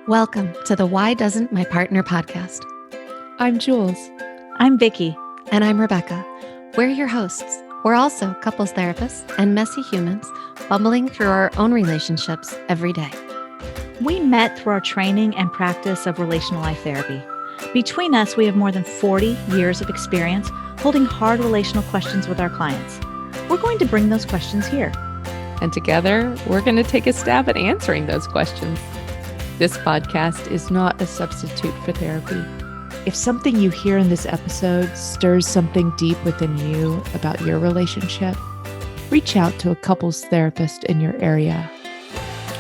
Welcome to the Why Doesn't My Partner podcast. I'm Jules. I'm Vicky. And I'm Rebecca. We're your hosts. We're also couples therapists and messy humans bumbling through our own relationships every day. We met through our training and practice of relational life therapy. Between us, we have more than 40 years of experience holding hard relational questions with our clients. We're going to bring those questions here. And together, we're going to take a stab at answering those questions. This podcast is not a substitute for therapy. If something you hear in this episode stirs something deep within you about your relationship, reach out to a couples therapist in your area.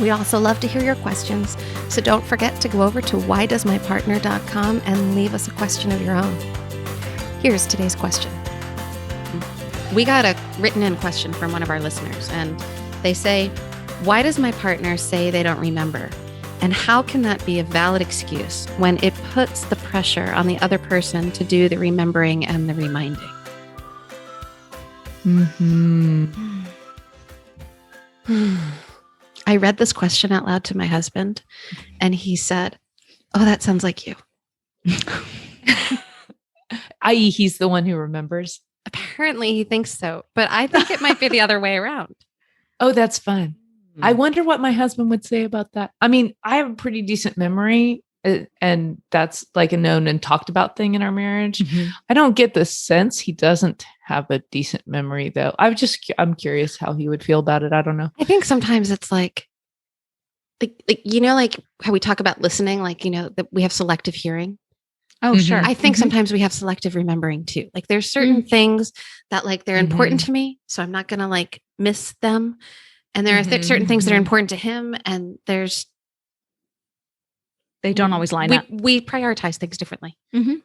We also love to hear your questions, so don't forget to go over to whydoesmypartner.com and leave us a question of your own. Here's today's question. We got a written in question from one of our listeners, and they say, why does my partner say they don't remember? And how can that be a valid excuse when it puts the pressure on the other person to do the remembering and the reminding? I read this question out loud to my husband, and he said, oh, that sounds like you. I.e., he's the one who remembers. Apparently he thinks so, but I think it might be the other way around. Oh, that's fun. I wonder what my husband would say about that. I mean, I have a pretty decent memory, and that's like a known and talked about thing in our marriage. Mm-hmm. I don't get the sense he doesn't have a decent memory, though. I'm curious how he would feel about it. I don't know. I think sometimes it's like how we talk about listening, that we have selective hearing. Oh, sure. I think sometimes we have selective remembering too. Like there's certain things that they're important to me, so I'm not going to miss them. And there are certain things that are important to him, and they don't always line up. We prioritize things differently. And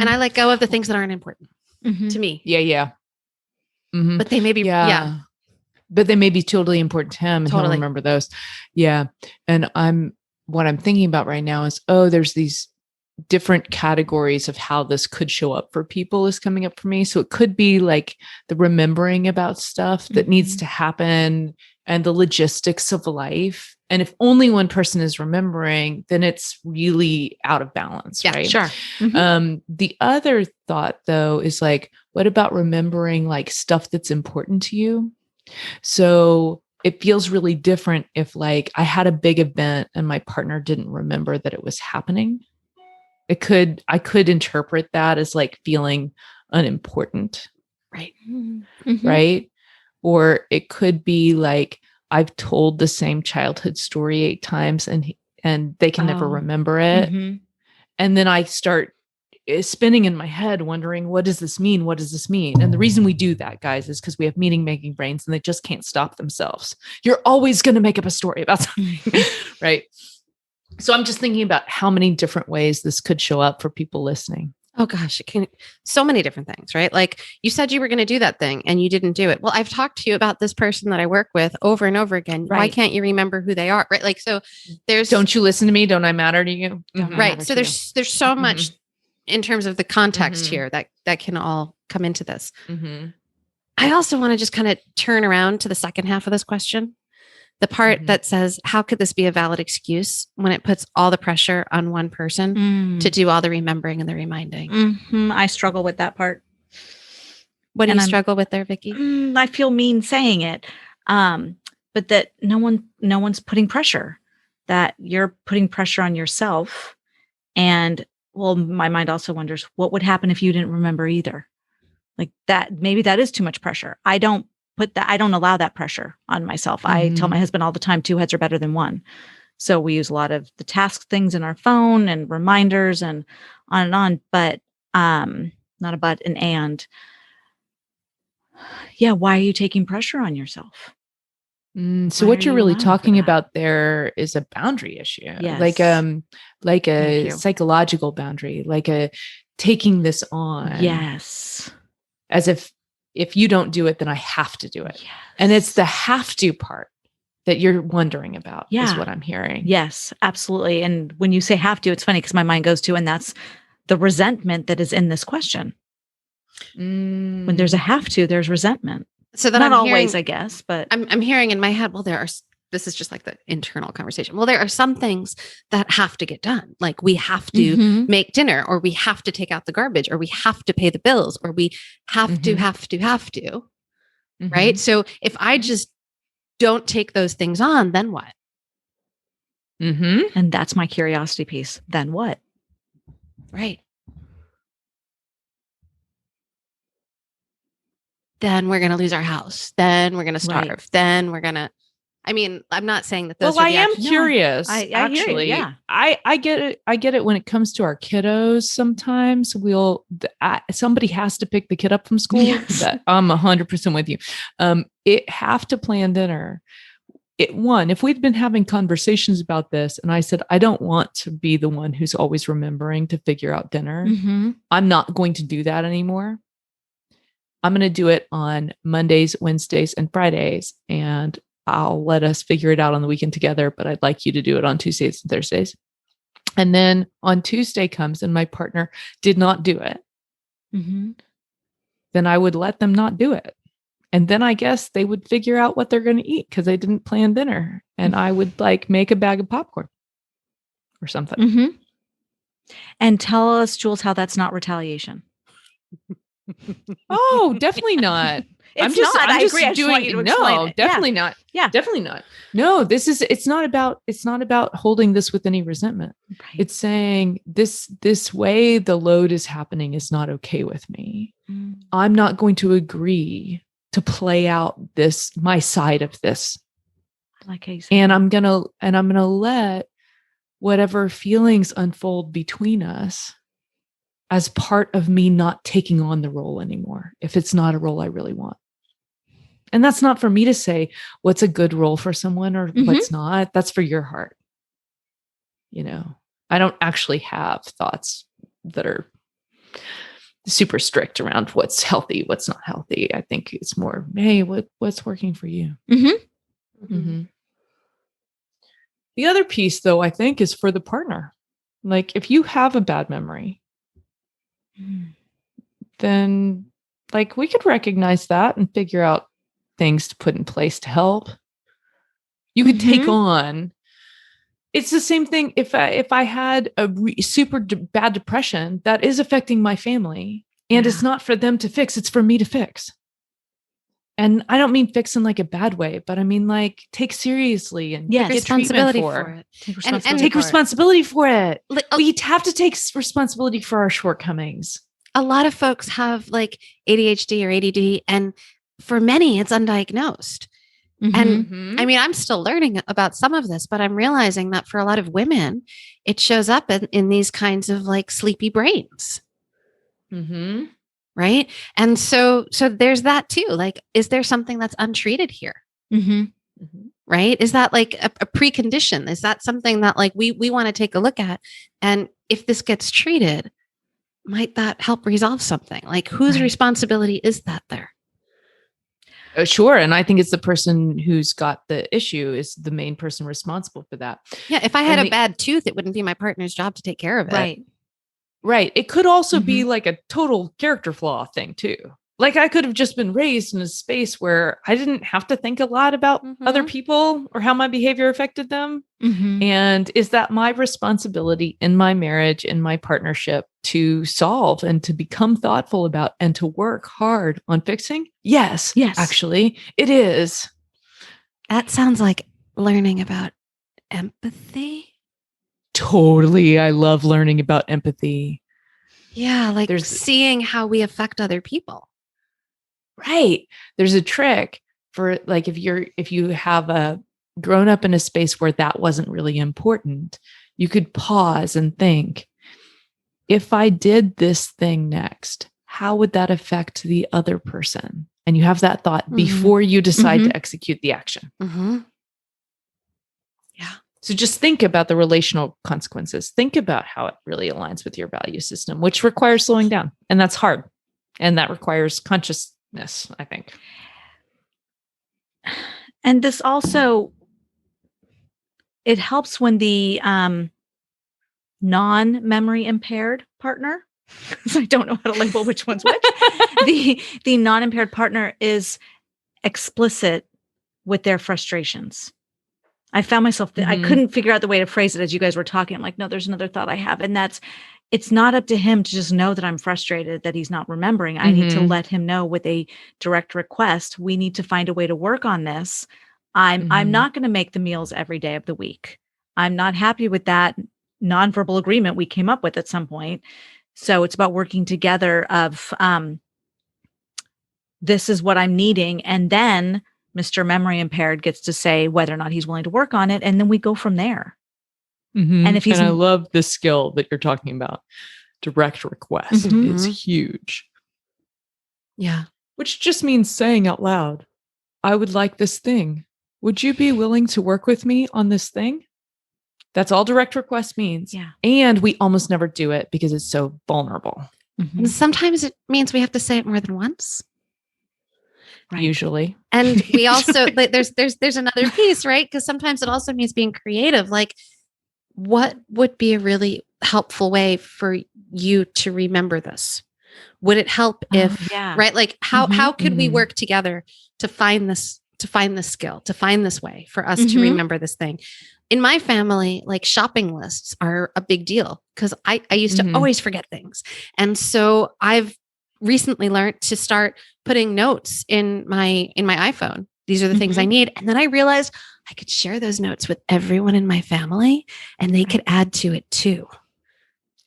I let go of the things that aren't important to me. Yeah. Mm-hmm. But they may be, but they may be totally important to him, and he'll remember those. Yeah. And what I'm thinking about right now is, there's these different categories of how this could show up for people is coming up for me. So it could be like the remembering about stuff that needs to happen and the logistics of life. And if only one person is remembering, then it's really out of balance, right? Sure. The other thought though is what about remembering stuff that's important to you? So it feels really different if I had a big event and my partner didn't remember that it was happening. I could interpret that as feeling unimportant. Right. Mm-hmm. Right. Or it could be I've told the same childhood story 8 times and they can never remember it. Mm-hmm. And then I start spinning in my head wondering, what does this mean? What does this mean? And the reason we do that, guys, is because we have meaning making brains and they just can't stop themselves. You're always going to make up a story about something. Right. So I'm just thinking about how many different ways this could show up for people listening. Oh gosh, it can so many different things, right? Like you said you were going to do that thing and you didn't do it. Well, I've talked to you about this person that I work with over and over again. Right. Why can't you remember who they are? Right? So there's don't you listen to me? Don't I matter to you? Right. So there's so much in terms of the context here that can all come into this. I also want to just kind of turn around to the second half of this question. The part that says, how could this be a valid excuse when it puts all the pressure on one person to do all the remembering and the reminding? I struggle with that part. What do you struggle with there, Vicky? I feel mean saying it, but that no one's putting pressure, that you're putting pressure on yourself. And my mind also wonders what would happen if you didn't remember either. That, maybe that is too much pressure. I don't allow that pressure on myself. I tell my husband all the time, 2 heads are better than 1. So we use a lot of the task things in our phone and reminders and on, but not a but, an and. Yeah, why are you taking pressure on yourself? So what you're really talking about there is a boundary issue, yes. like a psychological boundary, like a taking this on. Yes. As if you don't do it, then I have to do it. Yes. And it's the have to part that you're wondering about is what I'm hearing. Yes, absolutely. And when you say have to, it's funny because my mind goes to, and that's the resentment that is in this question. When there's a have to, there's resentment. So that not always, I guess, but I'm hearing in my head, well, there are this is just like the internal conversation. Well, there are some things that have to get done. Like we have to make dinner, or we have to take out the garbage, or we have to pay the bills, or we have to. Right. So if I just don't take those things on, then what? And that's my curiosity piece. Then what? Right. Then we're going to lose our house. Then we're going to starve. Right. Then we're going to, I mean, I'm not saying that those are the am curious. I actually, hear you, yeah. I get it. I get it when it comes to our kiddos. Sometimes somebody has to pick the kid up from school. Yes. I'm 100% with you. It have to plan dinner. If we'd been having conversations about this and I said, I don't want to be the one who's always remembering to figure out dinner. I'm not going to do that anymore. I'm going to do it on Mondays, Wednesdays, and Fridays. And I'll let us figure it out on the weekend together, but I'd like you to do it on Tuesdays and Thursdays. And then on Tuesday comes and my partner did not do it. Then I would let them not do it. And then I guess they would figure out what they're going to eat because they didn't plan dinner. And I would like make a bag of popcorn or something. And tell us, Jules, how that's not retaliation. Oh, definitely not. I agree. Definitely not. Yeah, definitely not. No, it's not about holding this with any resentment. Right. It's saying this way the load is happening is not okay with me. I'm not going to agree to play out my side of this. Like how you said. And I'm gonna let whatever feelings unfold between us as part of me not taking on the role anymore, if it's not a role I really want. And that's not for me to say what's a good role for someone or what's not. That's for your heart. I don't actually have thoughts that are super strict around what's healthy, what's not healthy. I think it's more, hey, what's working for you? The other piece, though, I think is for the partner. Like if you have a bad memory, then like we could recognize that and figure out things to put in place to help. You could take on. It's the same thing if I had a super bad depression that is affecting my family and it's not for them to fix, it's for me to fix. And I don't mean fix in like a bad way, but I mean like take seriously and get responsibility for it. Take responsibility for it. We have to take responsibility for our shortcomings. A lot of folks have like ADHD or ADD, and for many, it's undiagnosed. And I mean, I'm still learning about some of this, but I'm realizing that for a lot of women, it shows up in these kinds of like sleepy brains. Right. And so there's that too. Like, is there something that's untreated here? Right. Is that like a precondition? Is that something that like we want to take a look at? And if this gets treated, might that help resolve something? Like whose responsibility is that there? Sure. And I think it's the person who's got the issue is the main person responsible for that. Yeah. If I had a bad tooth, it wouldn't be my partner's job to take care of it. Right. It could also be like a total character flaw thing too. Like I could have just been raised in a space where I didn't have to think a lot about other people or how my behavior affected them. And is that my responsibility in my marriage, in my partnership to solve and to become thoughtful about and to work hard on fixing? Yes. Actually, it is. That sounds like learning about empathy. Totally. I love learning about empathy. Yeah. Like there's seeing how we affect other people. Right. There's a trick for like, if you have grown up in a space where that wasn't really important, you could pause and think, if I did this thing next, how would that affect the other person? And you have that thought before you decide to execute the action. Yeah. So just think about the relational consequences. Think about how it really aligns with your value system, which requires slowing down. And that's hard. And that requires consciousness, I think. And this also, it helps when the non-memory impaired partner, because I don't know how to label which one's which, the non-impaired partner is explicit with their frustrations. I found myself, I couldn't figure out the way to phrase it as you guys were talking. I'm like, no, there's another thought I have. And it's not up to him to just know that I'm frustrated that he's not remembering. I need to let him know with a direct request. We need to find a way to work on this. I'm not going to make the meals every day of the week. I'm not happy with that nonverbal agreement we came up with at some point. So it's about working together of, this is what I'm needing. And then Mr. Memory Impaired gets to say whether or not he's willing to work on it. And then we go from there. And if I love the skill that you're talking about. Direct request is huge. Yeah. Which just means saying out loud, I would like this thing. Would you be willing to work with me on this thing? That's all direct request means. Yeah. And we almost never do it because it's so vulnerable. And sometimes it means we have to say it more than once. Right. Usually. And we also, like, there's another piece, right? Because sometimes it also means being creative. Like, what would be a really helpful way for you to remember this? Would it help if, right? Like, how could we work together to find this skill, to find this way for us to remember this thing? In my family, like, shopping lists are a big deal because I used to always forget things. And so I've recently learned to start putting notes in my iPhone. These are the things I need. And then I realized I could share those notes with everyone in my family and they could add to it too.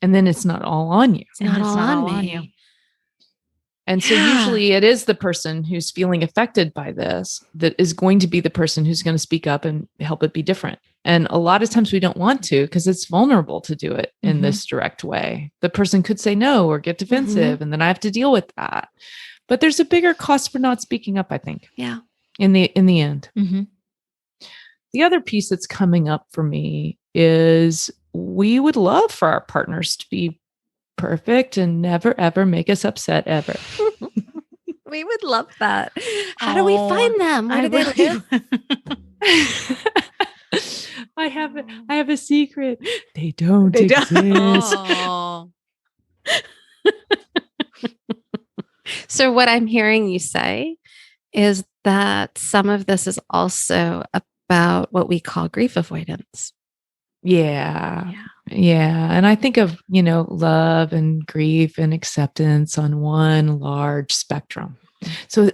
And then it's not all on you. It's not all on you. And so usually it is the person who's feeling affected by this that is going to be the person who's going to speak up and help it be different. And a lot of times we don't want to because it's vulnerable to do it in this direct way. The person could say no or get defensive, and then I have to deal with that. But there's a bigger cost for not speaking up, I think. Yeah. In the end. The other piece that's coming up for me is we would love for our partners to be perfect and never, ever make us upset ever. We would love that. How do we find them? Where do they live? I have a secret. They don't exist. So what I'm hearing you say is that some of this is also about what we call grief avoidance. Yeah. And I think of, love and grief and acceptance on one large spectrum. So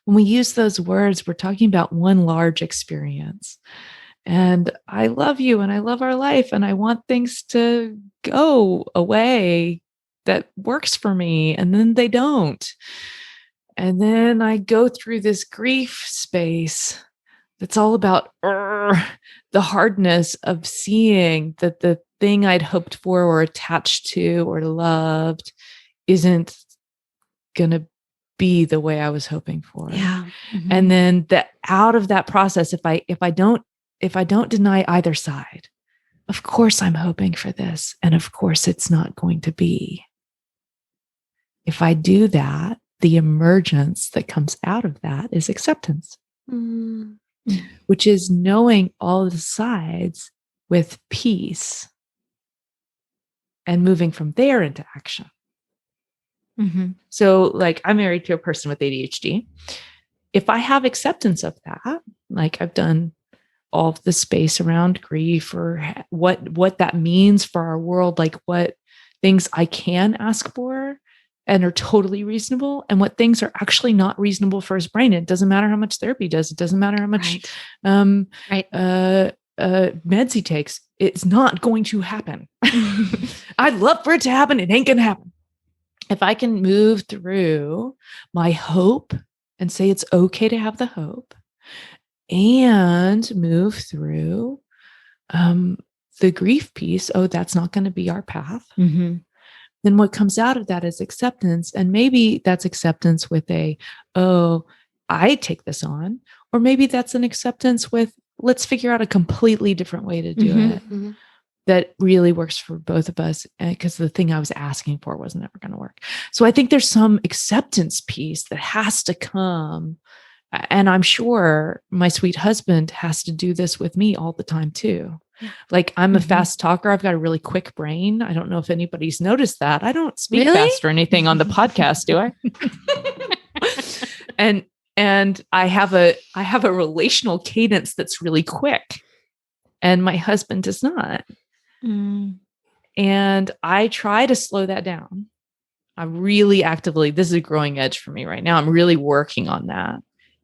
when we use those words, we're talking about one large experience. And I love you and I love our life and I want things to go away that works for me. And then they don't. And then I go through this grief space that's all about the hardness of seeing that the thing I'd hoped for or attached to or loved isn't going to be the way I was hoping for. Yeah. And then out of that process, if I don't deny either side, of course I'm hoping for this. And of course it's not going to be. If I do that, the emergence that comes out of that is acceptance, which is knowing all the sides with peace and moving from there into action. So, like, I'm married to a person with ADHD. If I have acceptance of that, like I've done all of the space around grief or what that means for our world, like what things I can ask for and are totally reasonable and what things are actually not reasonable for his brain. It doesn't matter how much therapy does. It doesn't matter how much meds he takes. It's not going to happen. I'd love for it to happen. It ain't going to happen. If I can move through my hope and say it's okay to have the hope and move through the grief piece, that's not going to be our path. Then what comes out of that is acceptance. And maybe that's acceptance with I take this on. Or maybe that's an acceptance with, let's figure out a completely different way to do it that really works for both of us. Because the thing I was asking for wasn't ever going to work. So I think there's some acceptance piece that has to come. And I'm sure my sweet husband has to do this with me all the time too. Like I'm a fast talker. I've got a really quick brain. I don't know if anybody's noticed that. I don't speak fast or anything on the podcast, do I? And I have a relational cadence that's really quick. And my husband does not. And I try to slow that down. I'm really actively, this is a growing edge for me right now. I'm really working on that.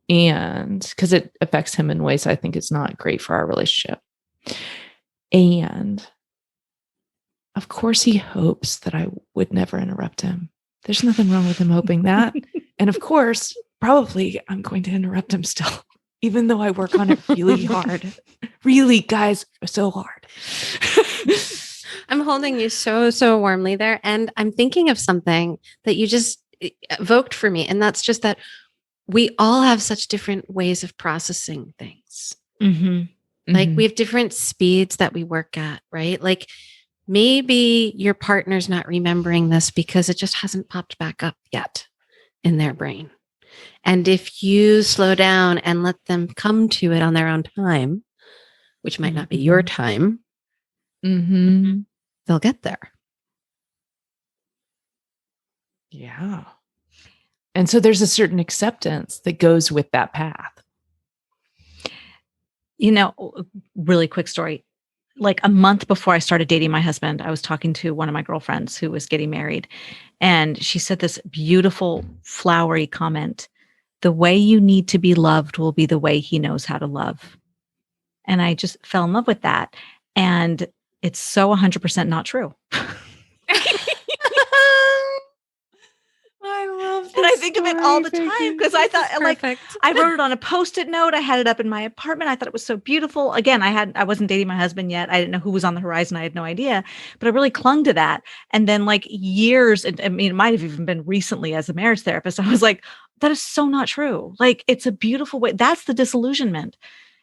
And because it affects him in ways I think is not great for our relationship. And of course, he hopes that I would never interrupt him. There's nothing wrong with him hoping that. And of course, probably I'm going to interrupt him still, even though I work on it really hard. Really, guys, so hard. I'm holding you so warmly there. And I'm thinking of something that you just evoked for me. And that's just that we all have such different ways of processing things. Like we have different speeds that we work at, right? Like maybe your partner's not remembering this because it just hasn't popped back up yet in their brain. And if you slow down and let them come to it on their own time, which might not be your time, they'll get there. Yeah. And so there's a certain acceptance that goes with that path. You know, really quick story. Like a month before I started dating my husband, I was talking to one of my girlfriends who was getting married. And she said this beautiful, flowery comment: the way you need to be loved will be the way he knows how to love. And I just fell in love with that. And it's so 100% not true. I love this. And I think of it all the time because I thought, like, I wrote it on a Post-it note. I had it up in my apartment. I thought it was so beautiful. Again, I wasn't dating my husband yet. I didn't know who was on the horizon. I had no idea, but I really clung to that. And then like years, and I mean, it might have even been recently as a marriage therapist, I was like, that is so not true. Like, it's a beautiful way. That's the disillusionment.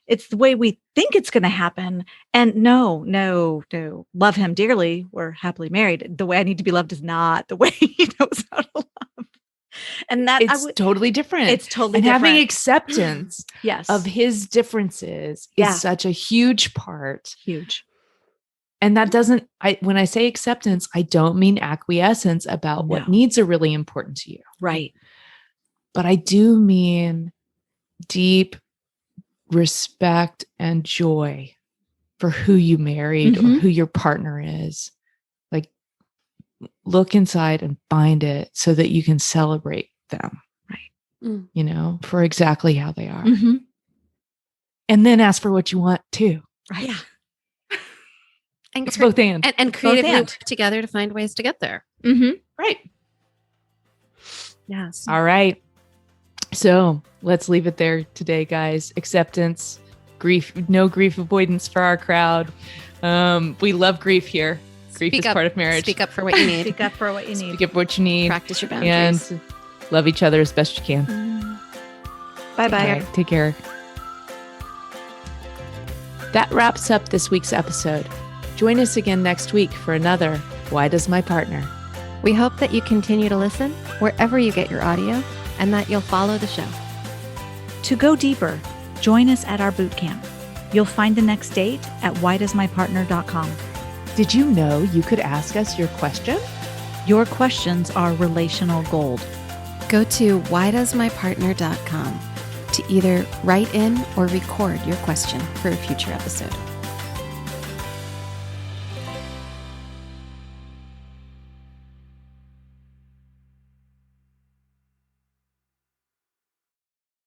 It's the way we think it's going to happen. And no, love him dearly. We're happily married. The way I need to be loved is not the way he knows how to love. And that it's totally different. It's totally and different. Having acceptance yes. of his differences is such a huge part. Huge. And that doesn't, when I say acceptance, I don't mean acquiescence about what needs are really important to you. Right. But I do mean deep respect and joy for who you married or who your partner is. Like, look inside and find it so that you can celebrate them. Right. You know, for exactly how they are. And then ask for what you want too. Right. Yeah. And it's both and creatively work together to find ways to get there. Right. Yes. All right. So let's leave it there today, guys. Acceptance, grief, no grief avoidance for our crowd. We love grief here. Grief is part of marriage. Speak up for what you need. Speak up for what you need. Speak up for what you need. Practice your boundaries. And love each other as best you can. Bye-bye. Right, take care. That wraps up this week's episode. Join us again next week for another Why Does My Partner? We hope that you continue to listen wherever you get your audio and that you'll follow the show. To go deeper, join us at our bootcamp. You'll find the next date at whydoesmypartner.com. Did you know you could ask us your question? Your questions are relational gold. Go to whydoesmypartner.com to either write in or record your question for a future episode.